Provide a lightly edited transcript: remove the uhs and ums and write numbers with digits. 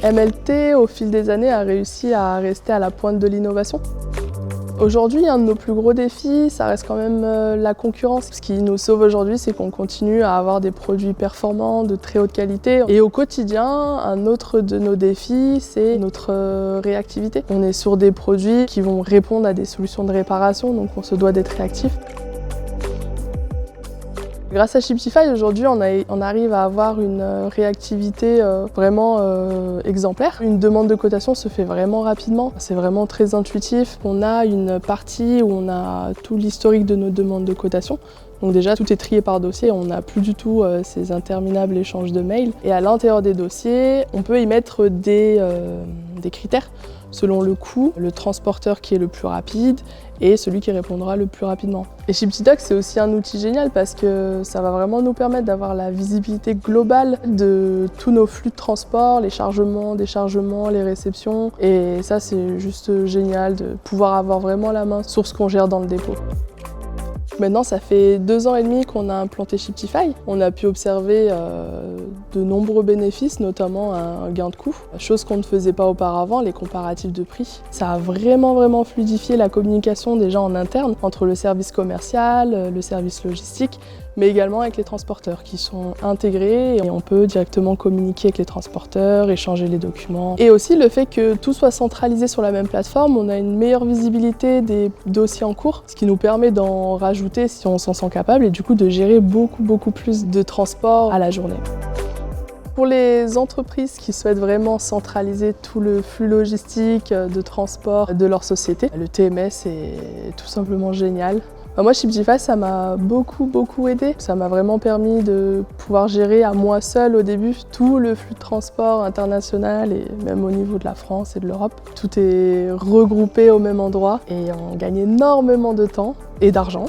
MLT, au fil des années, a réussi à rester à la pointe de l'innovation. Aujourd'hui, un de nos plus gros défis, ça reste quand même la concurrence. Ce qui nous sauve aujourd'hui, c'est qu'on continue à avoir des produits performants, de très haute qualité. Et au quotidien, un autre de nos défis, c'est notre réactivité. On est sur des produits qui vont répondre à des solutions de réparation, donc on se doit d'être réactif. Grâce à Shiptify, aujourd'hui, on arrive à avoir une réactivité vraiment exemplaire. Une demande de cotation se fait vraiment rapidement. C'est vraiment très intuitif. On a une partie où on a tout l'historique de nos demandes de cotation. Donc déjà, tout est trié par dossier. On n'a plus du tout ces interminables échanges de mails. Et à l'intérieur des dossiers, on peut y mettre des critères selon le coût, le transporteur qui est le plus rapide et celui qui répondra le plus rapidement. Et Shiptidoc, c'est aussi un outil génial parce que ça va vraiment nous permettre d'avoir la visibilité globale de tous nos flux de transport, les chargements, déchargements, les réceptions. Et ça, c'est juste génial de pouvoir avoir vraiment la main sur ce qu'on gère dans le dépôt. Maintenant, ça fait 2 ans et demi qu'on a implanté Shiptify. On a pu observer de nombreux bénéfices, notamment un gain de coût, chose qu'on ne faisait pas auparavant, les comparatifs de prix. Ça a vraiment fluidifié la communication déjà en interne entre le service commercial, le service logistique, mais également avec les transporteurs qui sont intégrés et on peut directement communiquer avec les transporteurs, échanger les documents. Et aussi le fait que tout soit centralisé sur la même plateforme, on a une meilleure visibilité des dossiers en cours, ce qui nous permet d'en rajouter si on s'en sent capable et du coup de gérer beaucoup plus de transport à la journée. Pour les entreprises qui souhaitent vraiment centraliser tout le flux logistique de transport de leur société, le TMS est tout simplement génial. Moi, Shiptify, ça m'a beaucoup aidé. Ça m'a vraiment permis de pouvoir gérer à moi seule au début tout le flux de transport international et même au niveau de la France et de l'Europe. Tout est regroupé au même endroit et on gagne énormément de temps et d'argent.